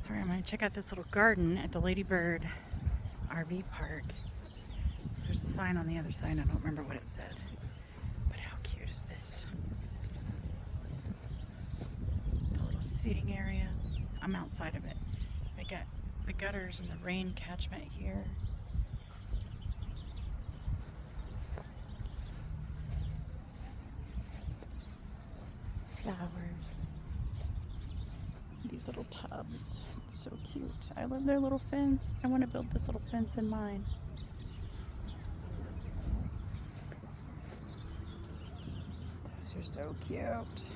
Alright, I'm going to check out this little garden at the Ladybird RV park. There's a sign on the other side. I don't remember what it said. But how cute is this? The little seating area. I'm outside of it. They got the gutters and the rain catchment here. Flowers. These little tubs. It's so cute. I love their little fence. I want to build this little fence in mine. Those are so cute.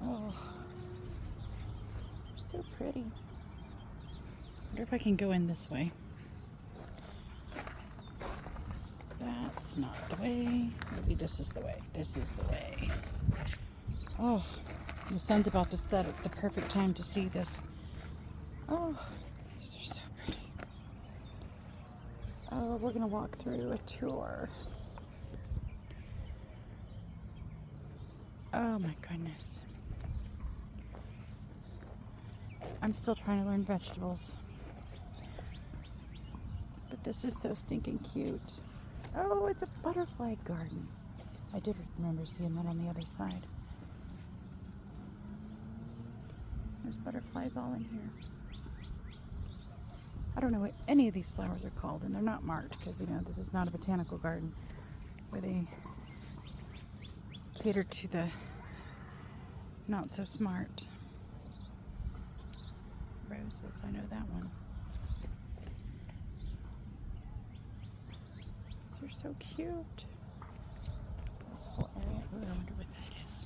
Oh, they're so pretty. I wonder if I can go in this way. That's not the way. Maybe this is the way. This is the way. Oh, the sun's about to set. It's the perfect time to see this. Oh, these are so pretty. Oh, we're gonna walk through a tour. Oh my goodness. I'm still trying to learn vegetables. But this is so stinking cute. Oh, it's a butterfly garden. I did remember seeing that on the other side. There's butterflies all in here. I don't know what any of these flowers are called, and they're not marked because, you know, this is not a botanical garden where they cater to the not so smart. Roses, I know that one. These are so cute. This whole area. Ooh, I wonder what that is.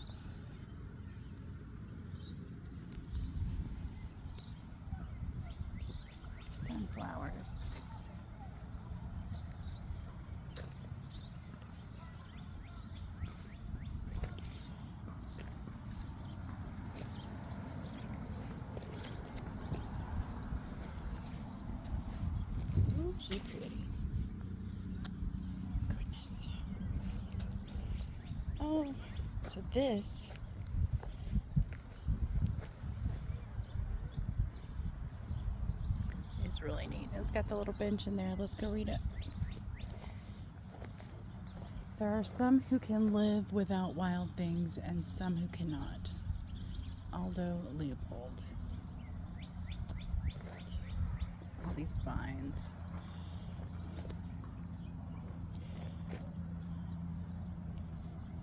Sunflowers. Ooh, she's pretty. Goodness. Oh, so this is really neat. It's got the little bench in there. Let's go read it. There are some who can live without wild things and some who cannot. Aldo Leopold. All these vines.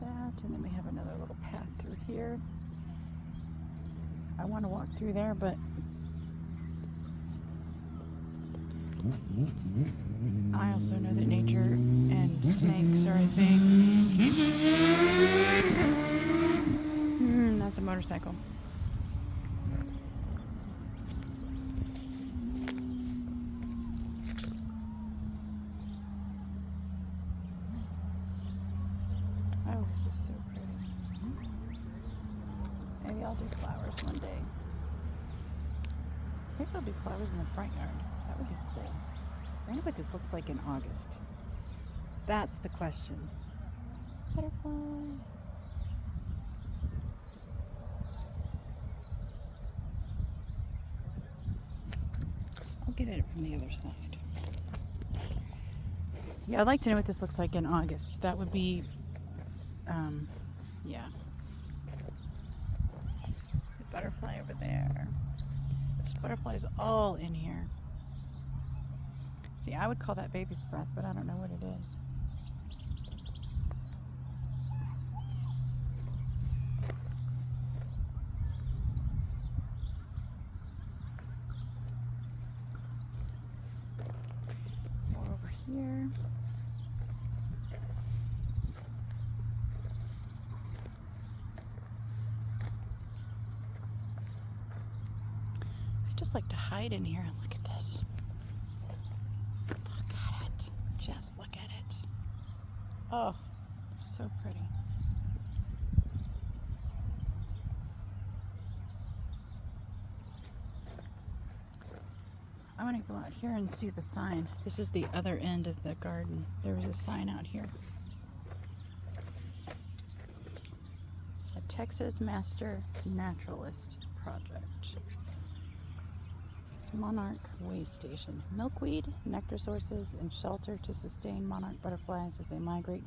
That, and then we have another little path through here. I want to walk through there, but I also know that nature and snakes are a thing. That's a motorcycle. Oh, this is so pretty. Maybe I'll do flowers one day. Maybe I'll do flowers in the front yard. That would be cool. I wonder what this looks like in August. That's the question. Butterfly. I'll get it from the other side. Yeah, I'd like to know what this looks like in August. That would be, yeah. There's a butterfly over there. There's butterflies all in here. See, I would call that baby's breath, but I don't know what it is. More over here. I just like to hide in here and look at this. Look at it. Just look at it. Oh, so pretty. I want to go out here and see the sign. This is the other end of the garden. There was a sign out here. A Texas Master Naturalist Project. Monarch way station. Milkweed, nectar sources, and shelter to sustain monarch butterflies as they migrate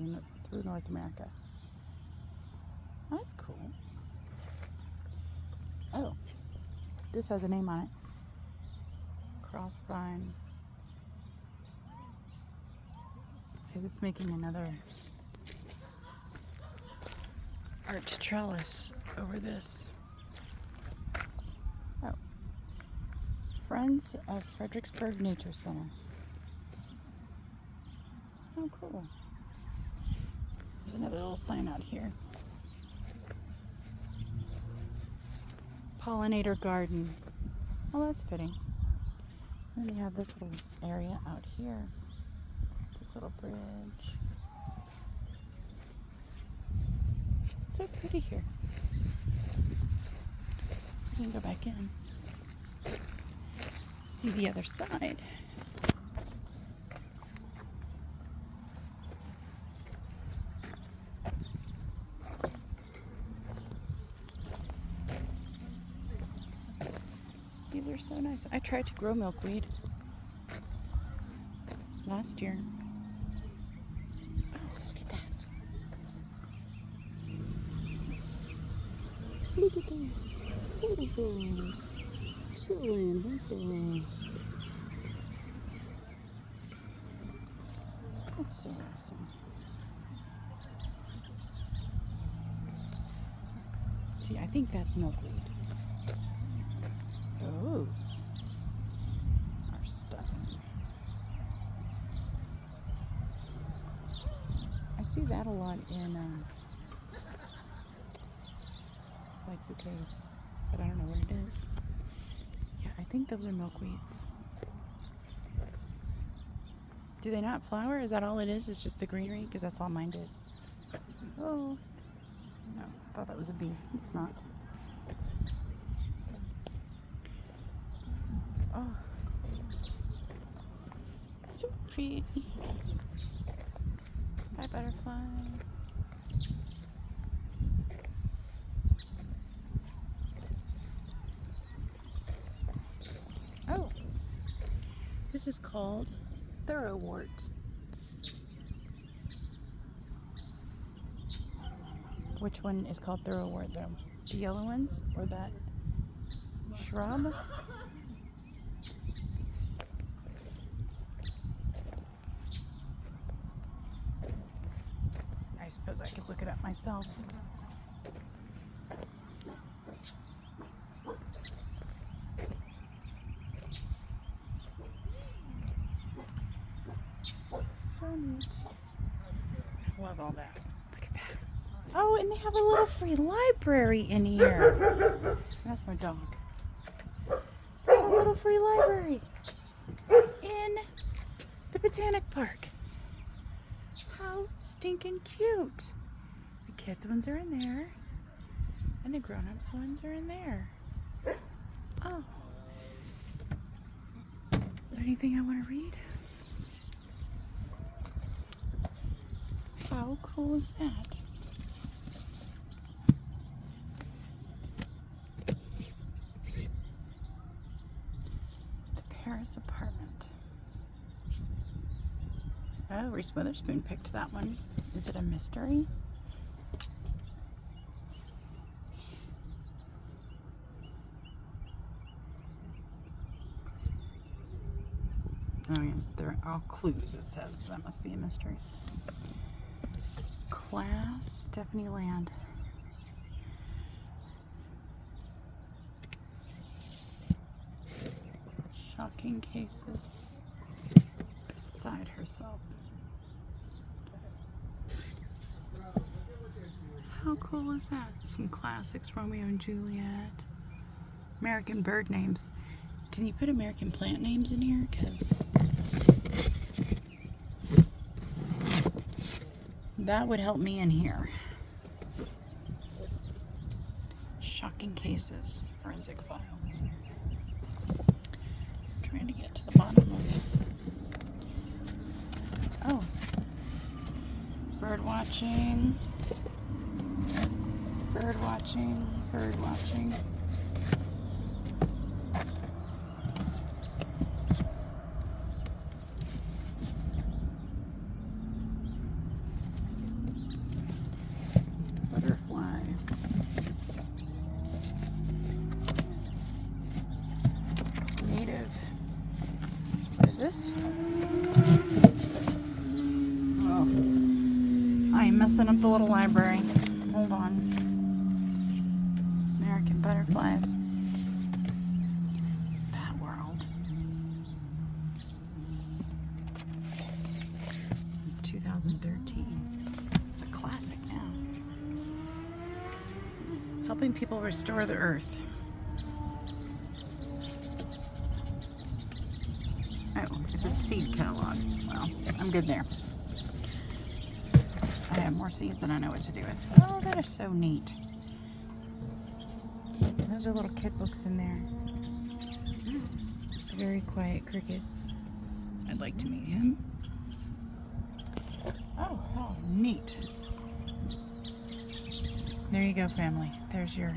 through North America. That's cool. Oh, this has a name on it. Crossvine. Because it's making another arch trellis over this. Oh. Friends of Fredericksburg Nature Center. Oh, cool. There's another little sign out here. Pollinator garden. Oh, that's fitting. And then you have this little area out here. This little bridge. It's so pretty here. You can go back in. See the other side. These are so nice. I tried to grow milkweed last year. Oh, look at that. Look at those. Look at those. Chilling, aren't they? That's so awesome. See, I think that's milkweed. Oh, are stunning. I see that a lot in like bouquets, but I don't know what it is. Yeah, I think those are milkweeds. Do they not flower? Is that all it is? It's just the greenery? Because that's all mine did. Oh, no, I thought that was a bee. It's not. Oh, so pretty. Bye, butterfly. Oh, this is called thoroughwort. Which one is called thoroughwort though? The yellow ones or that shrub? I suppose I could look it up myself. So neat. I love all that. Look at that. Oh, and they have a little free library in here. That's my dog. They have a little free library in the Botanic Park. How stinking cute. The kids' ones are in there. And the grown-ups ones are in there. Oh. Is there anything I want to read? How cool is that? The Paris apartment. Oh, Reese Witherspoon picked that one. Is it a mystery? Oh yeah, they're all clues, it says. That must be a mystery. Class, Stephanie Land. Shocking cases. Beside herself. How cool is that? Some classics, Romeo and Juliet. American bird names. Can you put American plant names in here? Because that would help me in here. Shocking cases, forensic files. Trying to get to the bottom of it. Oh. Bird watching. Bird watching. Bird watching. this? Oh, I'm messing up the little library. Hold on. American butterflies. Bat World. 2013. It's a classic now. Helping people restore the earth. Oh, it's a seed catalog. Well, I'm good there. I have more seeds than I know what to do with. Oh, that is so neat. Those are little kid books in there. Very quiet cricket. I'd like to meet him. Oh, how neat. There you go, family. There's your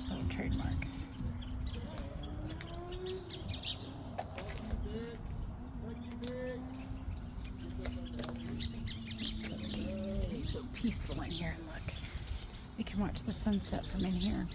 little trademark. So neat. It's so peaceful in here. Look, we can watch the sunset from in here.